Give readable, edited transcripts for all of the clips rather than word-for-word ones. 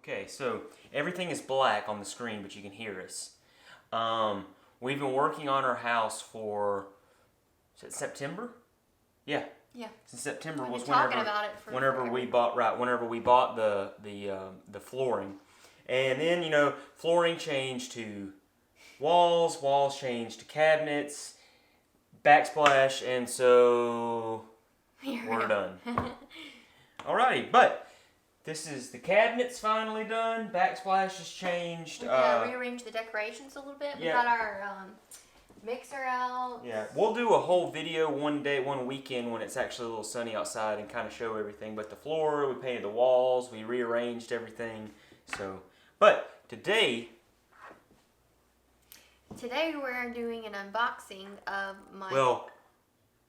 Okay, so everything is black on the screen, but you can hear us. We've been working on our house for, is it September? Yeah. Yeah. Since September We've was been talking about it for whenever forever. we bought the flooring, and then flooring changed to walls changed to cabinets, backsplash, and so we're done. Alrighty, but this is the cabinets finally done. Backsplash has changed. We rearranged the decorations a little bit. We got our mixer out. Yeah, we'll do a whole video one weekend when it's actually a little sunny outside and kind of show everything. But the floor, we painted the walls, we rearranged everything. So, but today we're doing an unboxing of my.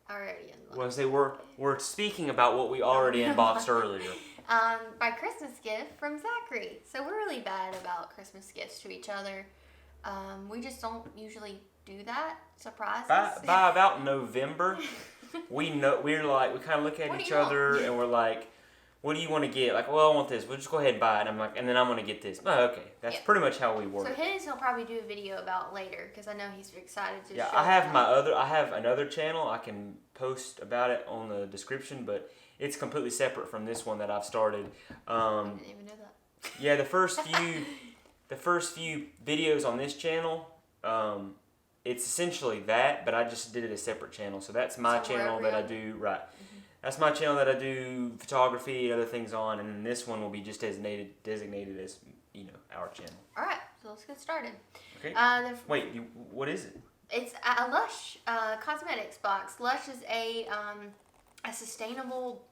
Already unboxed. We're speaking about what we already unboxed earlier. My Christmas gift from Zachary. So we're really bad about Christmas gifts to each other. We just don't usually do that. Surprises. By about November, we kind of look at each other and we're like, "What do you want to get?" Like, "Well, I want this. We'll just go ahead and buy it." And I'm like, "And then I'm gonna get this." Oh, okay. That's pretty much how we work. So he'll probably do a video about later because I know he's excited to. Yeah, show I have another channel. I can post about it on the description, but it's completely separate from this one that I've started. I didn't even know that. Yeah, the first few videos on this channel, it's essentially that, but I just did it a separate channel. So that's my channel that I do That's my channel that I do photography and other things on, and then this one will be just designated as our channel. All right, so let's get started. Okay. What is it? It's a Lush cosmetics box. Lush is a sustainable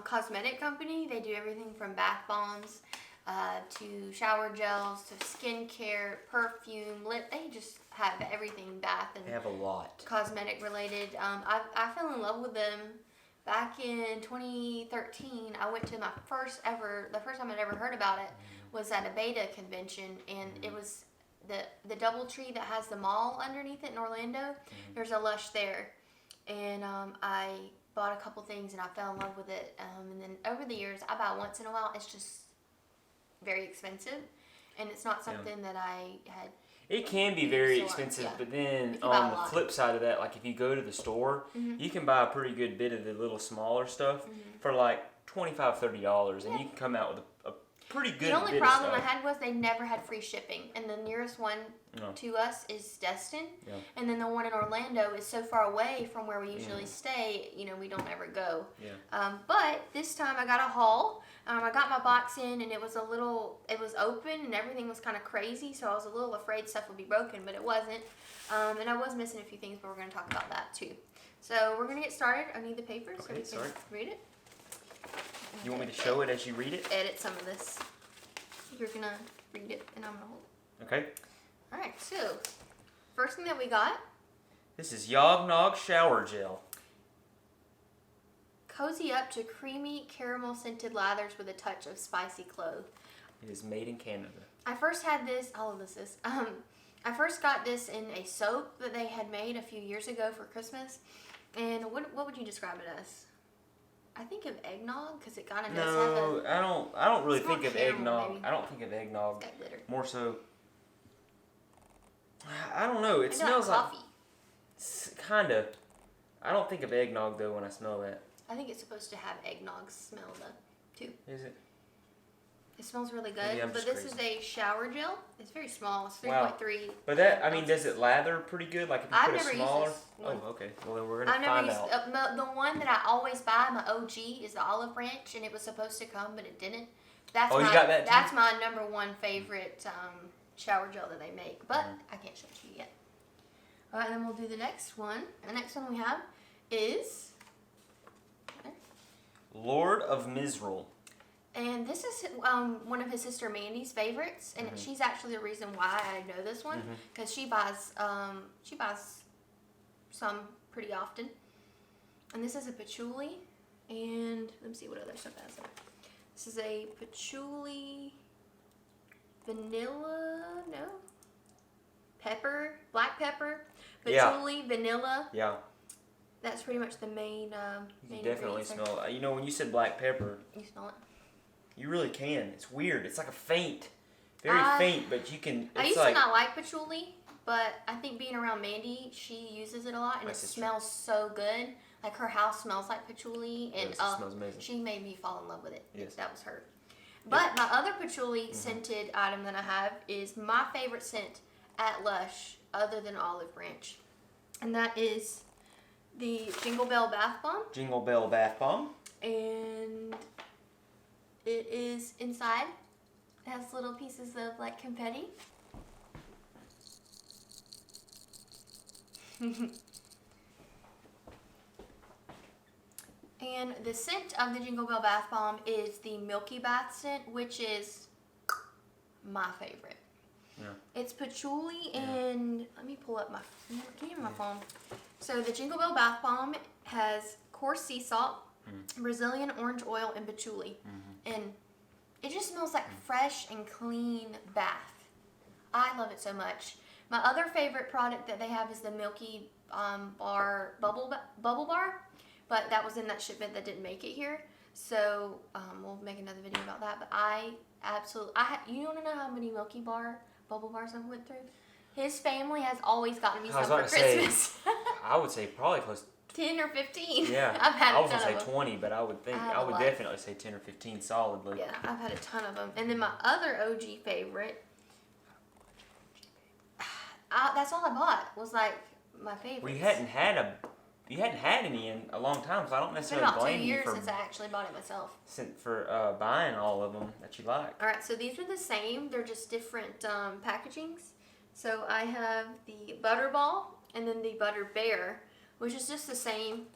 cosmetic company. They do everything from bath bombs to shower gels to skincare, perfume, lip. They just have everything bath and they have a lot cosmetic related. I fell in love with them back in 2013. I went to the first time I'd ever heard about it was at a beta convention, and it was the DoubleTree that has the mall underneath it in Orlando. There's a Lush there, and I bought a couple things and I fell in love with it. And then over the years, I buy once in a while. It's just very expensive, and it's not something that I had. It can be very expensive, but then on the flip side of that, like if you go to the store, you can buy a pretty good bit of the little smaller stuff for like $25, $30, and you can come out with a pretty good bit of stuff. The only problem I had was they never had free shipping, and the nearest one to us is Destin, and then the one in Orlando is so far away from where we usually stay, we don't ever go. But this time I got a haul. I got my box in, and it was open, and everything was kind of crazy, so I was a little afraid stuff would be broken, but it wasn't. And I was missing a few things, but we're going to talk about that too. So we're going to get started. I need the paper so we can read it. You want me to show it as you read it? Edit some of this. You're going to read it, and I'm going to hold it. Okay. All right, so first thing that we got. This is Yog Nog Shower Gel. Cozy up to creamy caramel scented lathers with a touch of spicy clove. It is made in Canada. I first had this, I first got this in a soap that they had made a few years ago for Christmas. And what would you describe it as? I think of eggnog because it kind of does have a... I don't really think of eggnog. Maybe. I don't think of eggnog. It's got glitter. More so, I don't know. It smells like coffee. Kind of. I don't think of eggnog though when I smell that. I think it's supposed to have eggnog smell though, too. Is it? It smells really good. But this is a shower gel. It's very small. It's 3.3. Wow. But does it lather pretty good? Like if you put a smaller? Used this one. Oh, okay. Well, then we're going to find out. The one that I always buy, my OG, is the olive branch, and it was supposed to come, but it didn't. You got that too? That's my number one favorite shower gel that they make, but I can't show it to you yet. All right, then we'll do the next one. The next one we have is... Lord of Misrule. And this is one of his sister Mandy's favorites, and she's actually the reason why I know this one, because she buys some pretty often. And this is a patchouli, and let me see what other stuff it has. This is a patchouli, vanilla, black pepper, patchouli, vanilla. Yeah. That's pretty much the main. You definitely smell it. When you said black pepper. You smell it? You really can. It's weird. It's like a faint, very faint, but you can. I used to not like patchouli, but I think being around Mandy, she uses it a lot, and it smells so good. Like her house smells like patchouli, and it smells amazing. She made me fall in love with it. Yes. That was her. But my other patchouli scented item that I have is my favorite scent at Lush, other than Olive Branch, and that is the Jingle Bell Bath Bomb. Jingle Bell Bath Bomb. And it is inside. It has little pieces of like confetti. And the scent of the Jingle Bell Bath Bomb is the Milky Bath scent, which is my favorite. Yeah. It's patchouli and let me pull up my phone. So the Jingle Bell Bath Bomb has coarse sea salt, Brazilian orange oil, and patchouli, and it just smells like fresh and clean bath. I love it so much. My other favorite product that they have is the Milky Bar bubble bar. But that was in that shipment that didn't make it here. So we'll make another video about that. But you want to know how many Milky Bar bubble bars I've went through? His family has always gotten me some for Christmas. I would say probably close to 10 or 15. Yeah. I've had I was going to say 20, but I would definitely say 10 or 15 solidly. Yeah, I've had a ton of them. And then my other OG favorite, that's all I bought, was like my favorite. Well, you hadn't had any in a long time, so I don't necessarily blame you for. It's been about 2 years since I actually bought it myself. For buying all of them that you like. All right, so these are the same. They're just different packagings. So I have the Butterball and then the Butter Bear, which is just the same.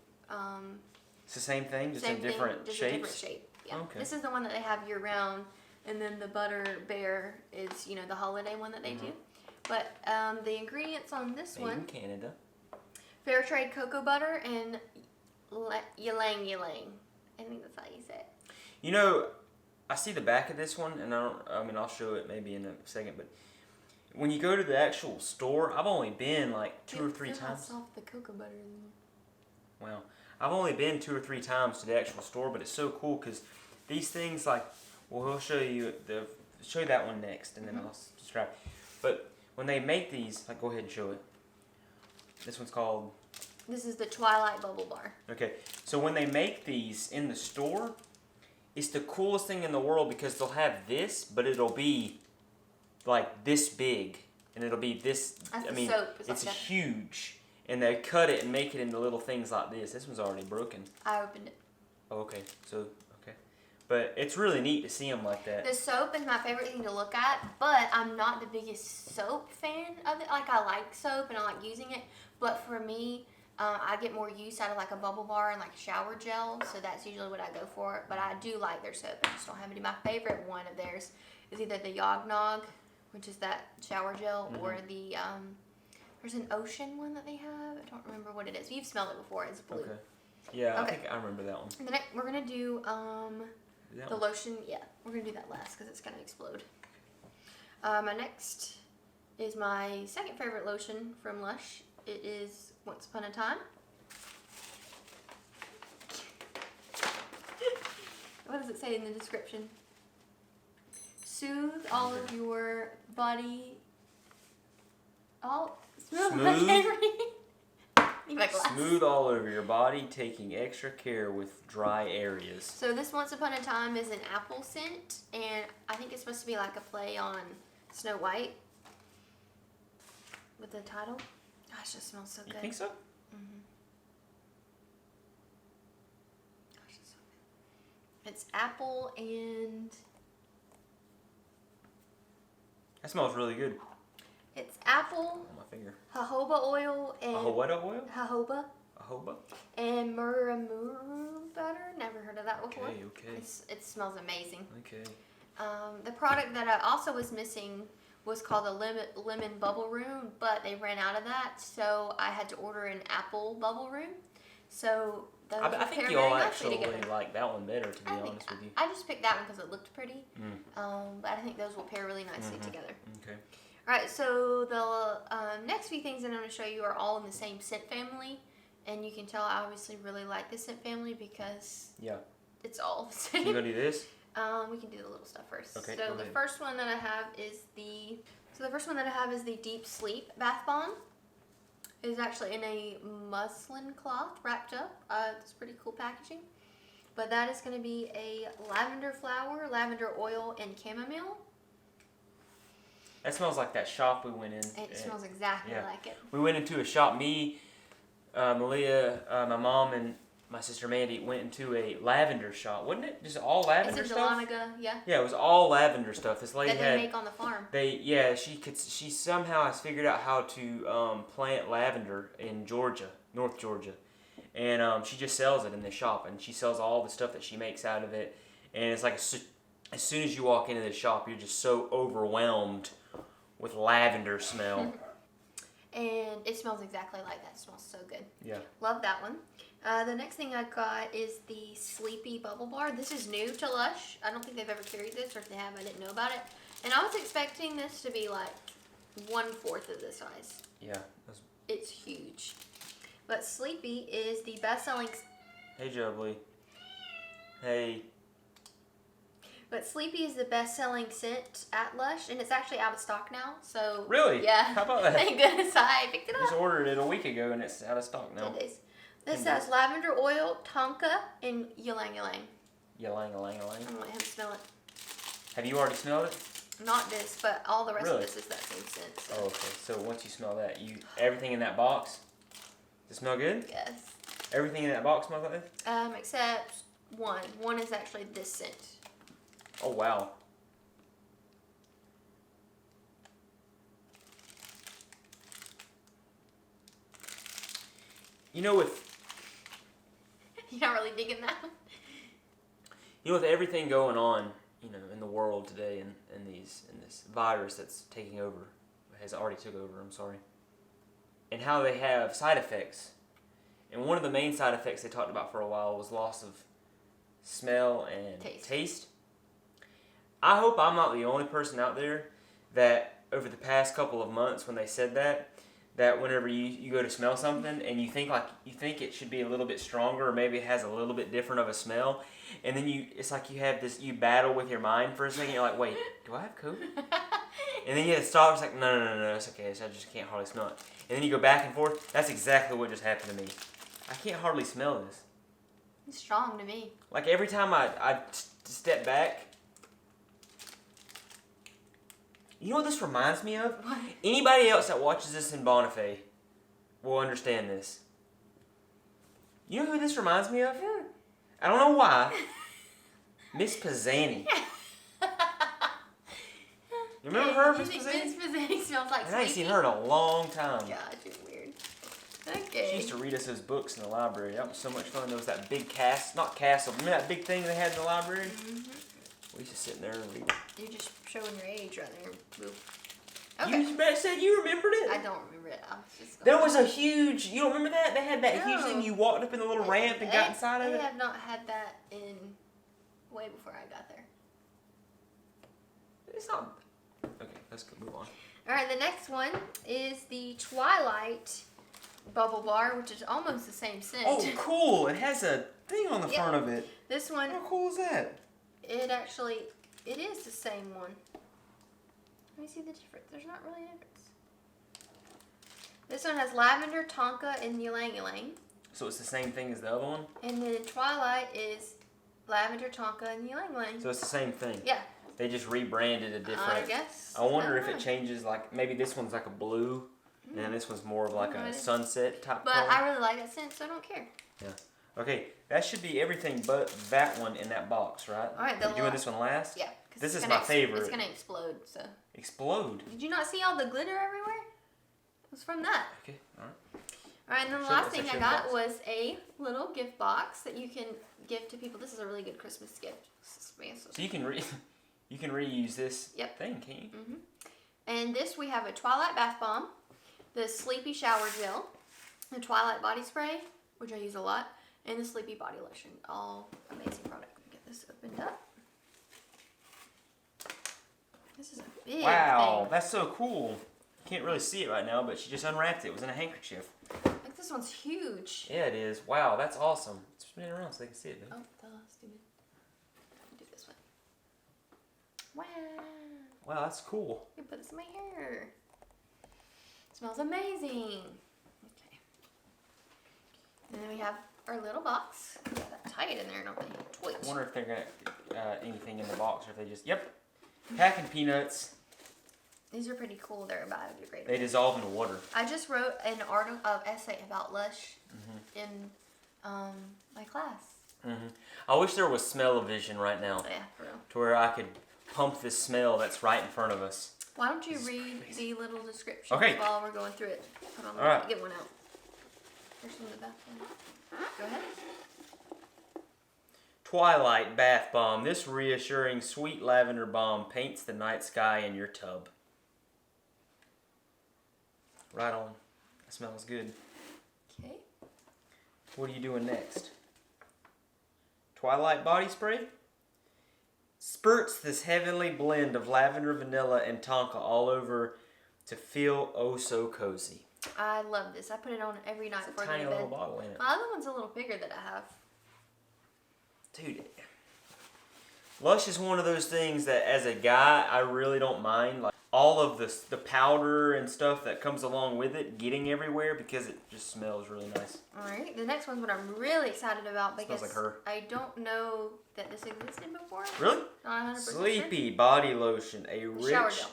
It's the same thing, just in different shapes? Just a different shape, yeah. Okay. This is the one that they have year-round, and then the Butter Bear is, the holiday one that they do. But the ingredients on this Made one... in Canada. Fair trade cocoa butter and ylang ylang. I think that's how you say it. I see the back of this one, and I'll show it maybe in a second, but when you go to the actual store, I've only been like two or three times. How soft the cocoa butter is. Well, I've only been 2 or 3 times to the actual store, but it's so cool because these things we'll show you that one next, and then I'll describe. But when they make these, go ahead and show it. This one's called... This is the Twilight Bubble Bar. Okay, so when they make these in the store, it's the coolest thing in the world because they'll have this, but it'll be like this big, and it'll be this... soap. It's huge, and they cut it and make it into little things like this. This one's already broken. I opened it. Oh, okay. But it's really neat to see them like that. The soap is my favorite thing to look at, but I'm not the biggest soap fan of it. I like soap and I like using it, but for me, I get more use out of a bubble bar and shower gel, so that's usually what I go for. But I do like their soap. I just don't have any. My favorite one of theirs is either the Yog Nog, which is that shower gel, or the there's an ocean one that they have. I don't remember what it is. You've smelled it before. It's blue. Okay. Yeah, okay. I think I remember that one. And then we're gonna do the lotion. Yeah, we're gonna do that last because it's gonna explode. My next is my second favorite lotion from Lush. It is Once Upon a Time. What does it say in the description? Soothe all of your body. Smooth all over your body, taking extra care with dry areas. So this Once Upon a Time is an apple scent, and I think it's supposed to be like a play on Snow White with the title. Gosh, it just smells so good. You think so? Mm-hmm. Gosh, it's so good. It's apple and... That smells really good. It's apple, on my finger. Jojoba oil, and... Jojoba oil? Jojoba. Jojoba? And muramuru butter. Never heard of that before. Okay. It smells amazing. Okay. The product that I also was missing was called the lemon bubble room, but they ran out of that, so I had to order an apple bubble room. So those I think you all actually like that one better, to be honest with you. I just picked that one because it looked pretty. But I think those will pair really nicely together. Okay. All right, so the next few things that I'm going to show you are all in the same scent family, and you can tell I obviously really like this scent family because it's all the same. You gonna do this? We can do the little stuff first. Okay, So the first one that I have is the Deep Sleep Bath Bomb. It is actually in a muslin cloth wrapped up. It's pretty cool packaging. But that is going to be a lavender flower, lavender oil, and chamomile. That smells like that shop we went in. It smells exactly like it. We went into a shop. Me, Melea, my mom, and my sister Mandy went into a lavender shop. Wasn't it just all lavender stuff? Yeah. Yeah, it was all lavender stuff. This lady that they make on the farm. She somehow has figured out how to plant lavender in Georgia, North Georgia, and she just sells it in the shop, and she sells all the stuff that she makes out of it, and it's like as soon as you walk into the shop, you're just so overwhelmed with lavender smell. And it smells exactly like that. It smells so good. Yeah. Love that one. The next thing I got is the Sleepy Bubble Bar. This is new to Lush. I don't think they've ever carried this, or if they have, I didn't know about it. And I was expecting this to be like 1/4 of the size. Yeah. It's huge. But Sleepy is the best-selling... Hey, Jubbly. Hey. But Sleepy is the best-selling scent at Lush, and it's actually out of stock now. So Really? Yeah. How about that? Thank goodness I picked it up. Just ordered it a week ago, and it's out of stock now. 10 days. This has lavender oil, tonka, and ylang ylang. Ylang. I'm gonna let him smell it. Have you already smelled it? Not this, but all the rest Really? of this is that same scent. So. Oh, okay. So once you smell that, everything in that box, does it smell good? Yes. Everything in that box smells like this? Except one. One is actually this scent. Oh, wow. You know, with You're not really digging that one? with everything going on, in the world today, and this virus that's taking over, has already took over, I'm sorry, and how they have side effects. And one of the main side effects they talked about for a while was loss of smell and taste. I hope I'm not the only person out there that over the past couple of months when they said that whenever you go to smell something and you think it should be a little bit stronger, or maybe it has a little bit different of a smell, and then it's like you battle with your mind for a second. You're like, wait, do I have COVID? And then you have to stop. It's like, no, it's okay. I just can't hardly smell it. And then you go back and forth. That's exactly what just happened to me. I can't hardly smell this. It's strong to me. Like every time I step back. You know what this reminds me of? What? Anybody else that watches this in Bonifay will understand this. You know who this reminds me of? Who? I don't know why. Miss Pizzani. You remember her, Miss Pizzani? Miss Pizzani smells like And I ain't Sleepy? seen her in a long time. God, you're weird. Okay. She used to read us those books in the library. That was so much fun. There was that big not castle. Remember that big thing they had in the library? Mm-hmm. We used to sit in there and read. You're just showing your age right there. Boop. Okay. You said you remembered it? I don't remember it. I was just There was a huge, you don't remember that? They had that huge No. thing, you walked up in the little ramp and got inside of They it? have not had that in way before I got there. It's not. Okay, let's go move on. Alright, the next one is the Twilight Bubble Bar, which is almost the same scent. Oh, cool. It has a thing on the Yep. front of it. This one, How cool is that? it is the same one. Let me see the difference. There's not really a difference. This one has lavender, tonka, and ylang ylang. So it's the same thing as the other one? And then Twilight is lavender, tonka, and ylang ylang. So it's the same thing? Yeah. They just rebranded a different. I guess. I wonder don't if it know. changes, like, maybe this one's like a blue, and this one's more of like a Right. sunset type But color. I really like that scent, so I don't care. Okay, that should be everything but that one in that box, right? Alright, Are you doing this one last? Yeah. 'cause This it's is gonna my favorite. It's going to explode, so. Explode. Did you not see all the glitter everywhere? It was from that. Okay, alright. Alright, and then the Show- last let's thing I show the got box. was a little gift box that you can give to people. This is a really good Christmas gift. So you can you can reuse this Yep. thing, can't you? Mm-hmm. And this, we have a Twilight Bath Bomb, the Sleepy Shower Gel, the Twilight Body Spray, which I use a lot, and the Sleepy Body Lotion. All amazing product. Let me get this opened up. This is a big Wow, thing. that's so cool. Can't really see it right now, but she just unwrapped it. It was in a handkerchief. Like, this one's huge. Yeah, it is. Wow, that's awesome. Spin it around so they can see it, babe. Oh, duh, stupid. Do this one. Wow. Wow, that's cool. You put this in my hair. It smells amazing. Okay. And then we have our little box. We got that tight in there, don't we? Twitch. I wonder if they're gonna anything in the box, or if they just packing peanuts. These are pretty cool. They're biodegradable. They dissolve in water. I just wrote an essay about Lush in my class. I wish there was smell-o-vision right now. Yeah, for real. To where I could pump this smell that's right in front of us. Why don't you read the little descriptions while we're going through it? Hold on, All right. Get one out. There's one in the bathroom. Go ahead. Twilight Bath Bomb. This reassuring sweet lavender balm paints the night sky in your tub. Right on. That smells good. Okay. What are you doing next? Twilight Body Spray? Spurts this heavenly blend of lavender, vanilla, and tonka all over to feel oh so cozy. I love this. I put it on every night before I go to bed. Tiny little bottle in it. My other one's a little bigger that I have. Dude, Lush is one of those things that as a guy, I really don't mind. Like all of the powder and stuff that comes along with it getting everywhere because it just smells really nice. Alright, the next one's what I'm really excited about because smells like her. I don't know that this existed before. Really? Not 100% Sleepy sure. Body Lotion. A The rich... shower gel.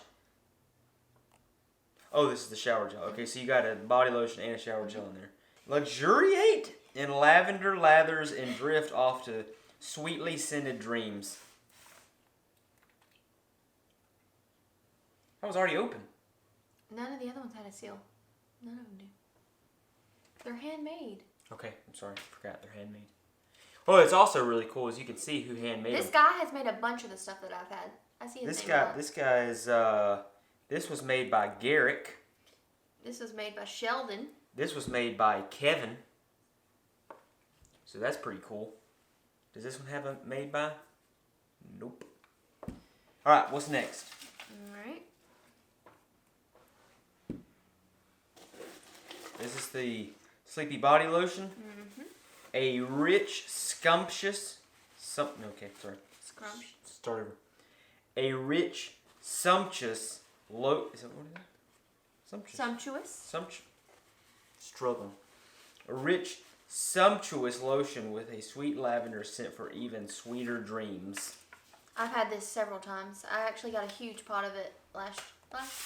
Oh, this is the shower gel. Okay, so you got a body lotion and a shower gel in there. Luxuriate in lavender lathers and drift off to sweetly scented dreams. That was already open. None of the other ones had a seal. None of them do. They're handmade. Okay, I'm sorry. I forgot they're handmade. Oh, it's also really cool as you can see who handmade This them. guy has made a bunch of the stuff that I've had. I see his name a lot. This guy is, this was made by Garrick. This was made by Sheldon. This was made by Kevin. So that's pretty cool. Does this one have a made by? Nope. Alright, what's next? Alright. This is the Sleepy Body Lotion. A rich, scrumptious... Okay, sorry. Scrumptious. Start over. A rich, sumptuous... Is that what it is? Sumptuous. Struggling. A rich, sumptuous lotion with a sweet lavender scent for even sweeter dreams. I've had this several times. I actually got a huge pot of it last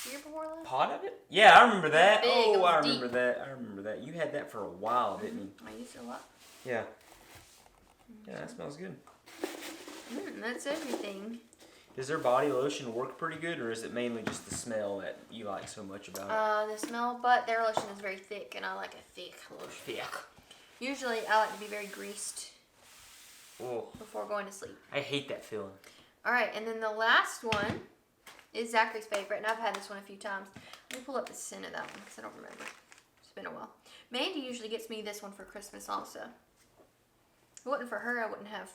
year before last. Pot of it? Yeah, I remember that. Big, Oh, I deep. remember that. I remember that. You had that for a while, didn't you? I used it a lot. Yeah. Yeah, that smells good. That's everything. Does their body lotion work pretty good, or is it mainly just the smell that you like so much about it? The smell, but their lotion is very thick, and I like a thick lotion. Thick. Usually, I like to be very greased Oh, before going to sleep. I hate that feeling. All right, and then the last one is Zachary's favorite, and I've had this one a few times. Let me pull up the scent of that one because I don't remember. It's been a while. Mandy usually gets me this one for Christmas also. If it wasn't for her, I wouldn't have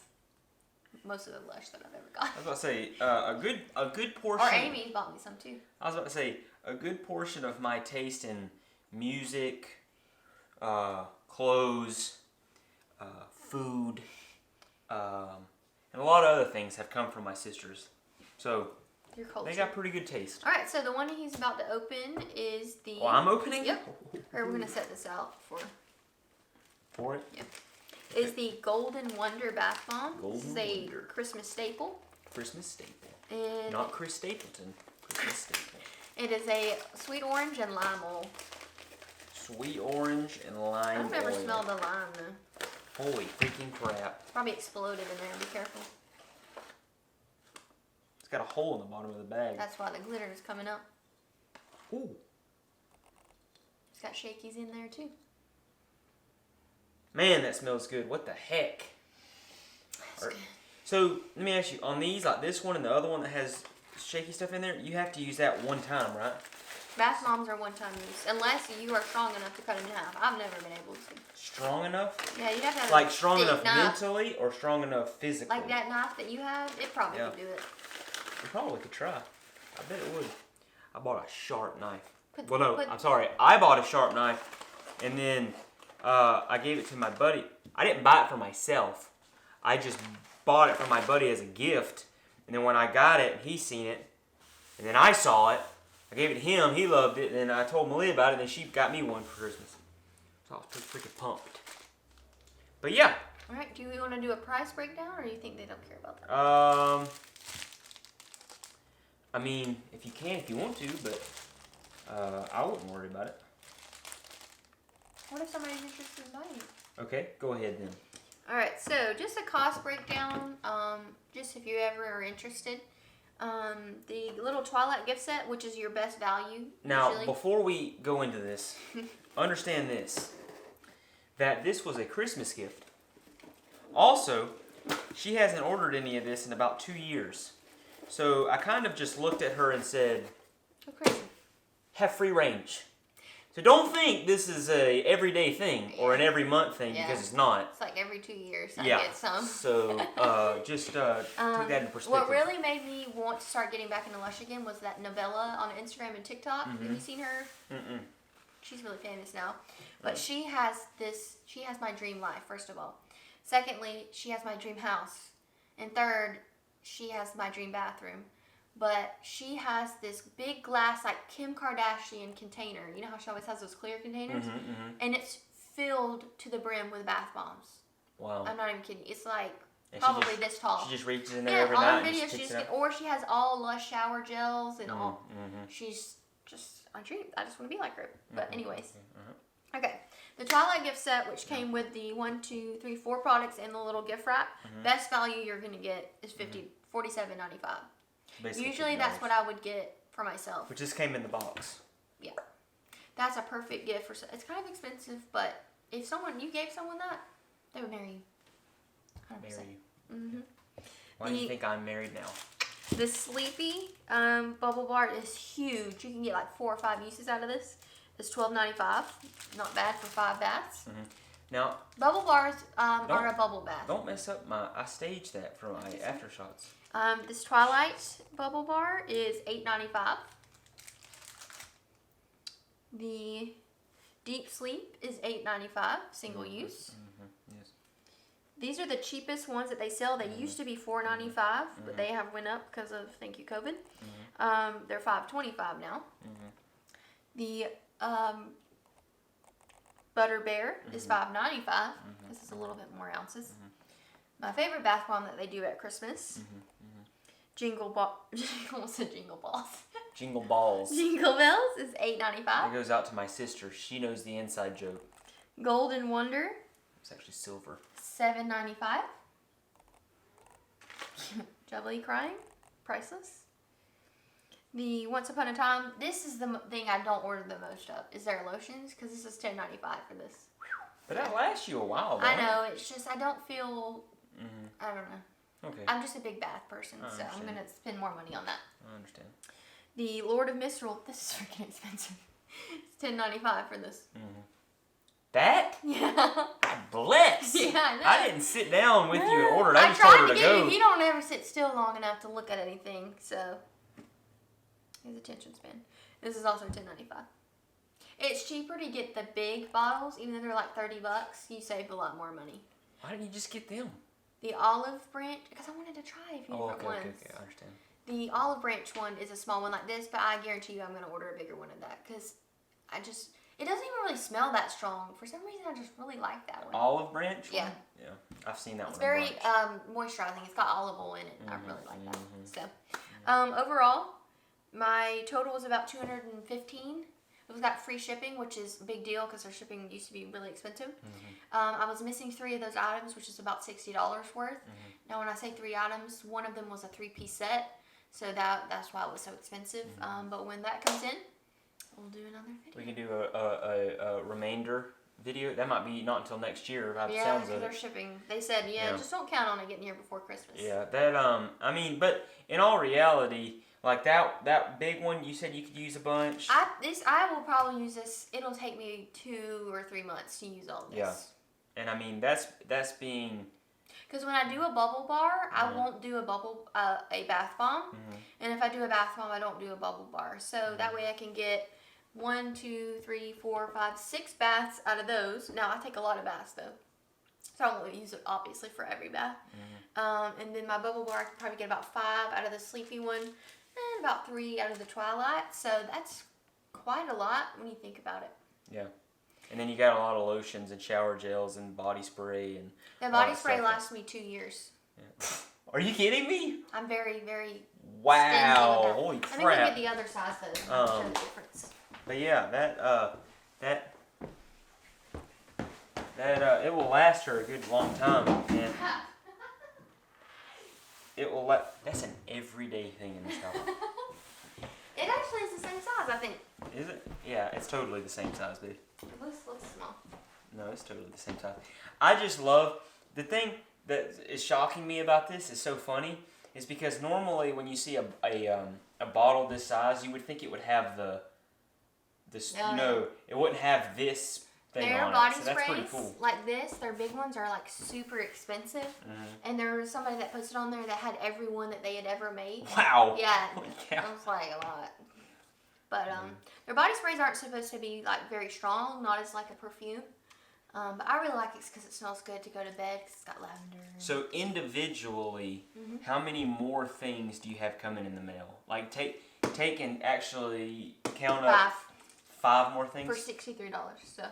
most of the Lush that I've ever got. I was about to say a good portion. Or Amy bought me some too. I was about to say a good portion of my taste in music, clothes, food, and a lot of other things have come from my sisters. So Your culture. they got pretty good taste. All right, so the one he's about to open is the. Oh, I'm opening? Yep. Or we're gonna set this out For it? Yep. Is the Golden Wonder Bath Bomb. Golden This is a Wonder. Christmas staple. Christmas staple. And Not Chris Stapleton. Christmas staple. it is a sweet orange and lime oil. Sweet orange and lime I've never oil. smelled the lime though. Holy freaking crap. Probably exploded in there. Be careful. It's got a hole in the bottom of the bag. That's why the glitter is coming up. Ooh. It's got shakies in there too. Man, that smells good. What the heck? That's good. So, let me ask you, on these, like this one and the other one that has shaky stuff in there, you have to use that one time, right? Bath bombs are one-time use, unless you are strong enough to cut it in half. I've never been able to. Strong enough? Yeah, you have to have Like a strong thick enough knife. mentally or strong enough physically? Like that knife that you have, it probably Yeah. could do it. You probably could try. I bet it would. I bought a sharp knife. Put- I'm sorry. I bought a sharp knife, and then I gave it to my buddy. I didn't buy it for myself. I just bought it for my buddy as a gift, And then when I got it, he seen it, and then I saw it. I gave it to him. He loved it. And then I told Melea about it, and then she got me one for Christmas. So I was pretty freaking pumped. But yeah. All right. Do we want to do a price breakdown, or do you think they don't care about that? I mean, if you can, if you want to, but I wouldn't worry about it. What if somebody's interested in buying it? Okay, go ahead then. All right. So just a cost breakdown. Just if you ever are interested. The little Twilight gift set, which is your best value. Now, usually. before we go into this, understand this. That this was a Christmas gift. Also, she hasn't ordered any of this in about 2 years. So I kind of just looked at her and said, Go crazy. Have free range. So don't think this is a everyday thing or an every month thing because it's not. It's like every 2 years I get some. So just take that into perspective. What really made me want to start getting back into Lush again was that novella on Instagram and TikTok. Have you seen her? Mm-mm. She's really famous now. But she has my dream life, first of all. Secondly, she has my dream house. And third, she has my dream bathroom. But she has this big glass, like Kim Kardashian container. You know how she always has those clear containers? And it's filled to the brim with bath bombs. Wow. I'm not even kidding. It's like and probably this tall. She just reaches in there every night and just picks it up. Or she has all Lush shower gels and all. She's just my dream. I just want to be like her. But anyways. Okay. The Twilight gift set, which came with the 1, 2, 3, 4 products and the little gift wrap, best value you're going to get is $47.95. Usually that's what I would get for myself. Which just came in the box. Yeah. That's a perfect gift for. It's kind of expensive, but if you gave someone that, they would marry you. 100%. Marry you. Why do you think I'm married now? The Sleepy bubble bar is huge. You can get like 4 or 5 uses out of this. It's $12.95. Not bad for 5 baths. Now, bubble bars are a bubble bath. Don't mess up I staged that for my aftershots. This Twilight bubble bar is $8.95. The Deep Sleep is $8.95, single use. Yes. These are the cheapest ones that they sell. They used to be $4.95, but they have went up because of, thank you, COVID. They're $5.25 now. The Butter Bear is $5.95. This is a little bit more ounces. My favorite bath bomb that they do at Christmas. Jingle Balls. Jingle Balls. Jingle Bells is $8.95. It goes out to my sister. She knows the inside joke. Golden Wonder. It's actually silver. $7.95. Jubbly Crying. Priceless. The Once Upon a Time. This is the thing I don't order the most of. Is their lotions? Because this is $10.95 for this. But that lasts you a while, I know. It's just I don't feel. I don't know. Okay. I'm just a big bath person, so I'm going to spend more money on that. I understand. The Lord of Mistral. This is freaking expensive. It's $10.95 for this. That? Yeah. Bless. Yeah, I know. I didn't sit down with you and order it. I just told tried her to to get go. you. You don't ever sit still long enough to look at anything, so his attention span. This is also $10.95. It's cheaper to get the big bottles, even though they're like $30. You save a lot more money. Why didn't you just get them? The Olive Branch, because I wanted to try a few different ones. Okay, I understand. The Olive Branch one is a small one like this, but I guarantee you I'm going to order a bigger one of that, because it doesn't even really smell that strong. For some reason, I just really like that one. Olive Branch? Yeah. Yeah, I've seen that one. It's very moisturizing. It's got olive oil in it. I really like that. So, overall, my total was about $215. It got free shipping, which is a big deal because their shipping used to be really expensive. I was missing 3 of those items, which is about $60 worth. Now, when I say 3 items, one of them was a 3-piece set, so that's why it was so expensive. But when that comes in, we'll do another video. We can do a remainder video. That might be not until next year. By the sounds of because it. they're shipping. They said, just don't count on it getting here before Christmas. Yeah, that I mean, but in all reality. Like that big one, you said you could use a bunch. I will probably use this. It'll take me 2 or 3 months to use all of this. Yeah, and I mean that's being. Because when I do a bubble bar, I won't do a bath bomb, and if I do a bath bomb, I don't do a bubble bar. So that way I can get 1, 2, 3, 4, 5, 6 baths out of those. Now I take a lot of baths though. So I won't use it obviously for every bath. And then my bubble bar, I could probably get about 5 out of the sleepy one and about 3 out of the twilight. So that's quite a lot when you think about it. Yeah. And then you got a lot of lotions and shower gels and body spray and. The body spray lasts me 2 years. Yeah. Are you kidding me? I'm very, very. Wow! Holy crap! Let me go get the other size though. Show the difference. But yeah, that it will last her a good long time, and it will that's an everyday thing in this house. It actually is the same size, I think. Is it? Yeah, it's totally the same size, dude. It looks small. No, it's totally the same size. I just love the thing that is shocking me about this is so funny is because normally when you see a bottle this size, you would think it would have it wouldn't have this thing their on body it. So that's pretty sprays cool. like this, their big ones are like super expensive. And there was somebody that posted on there that had every one that they had ever made. Wow. Yeah. It was like a lot. But their body sprays aren't supposed to be like very strong, not as like a perfume. But I really like it because it smells good to go to bed because it's got lavender. So individually, how many more things do you have coming in the mail? Like take and actually count up 5 more things? For $63, so.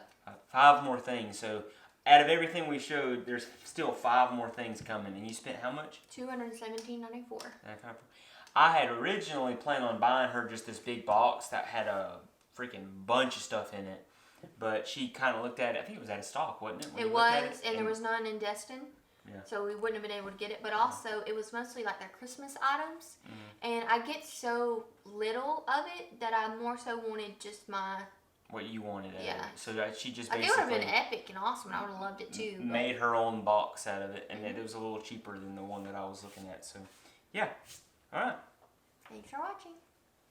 5 more things. So out of everything we showed, there's still 5 more things coming. And you spent how much? $217.94. I had originally planned on buying her just this big box that had a freaking bunch of stuff in it. But she kind of looked at it. I think it was out of stock, wasn't it? It was, and there was none in Destin. Yeah. So we wouldn't have been able to get it. But also, it was mostly like their Christmas items. And I get so little of it that I more so wanted just my... What you wanted out of it. So she just basically... it would have been epic and awesome. I would have loved it too. Made her own box out of it. And it was a little cheaper than the one that I was looking at. So, yeah. All right. Thanks for watching.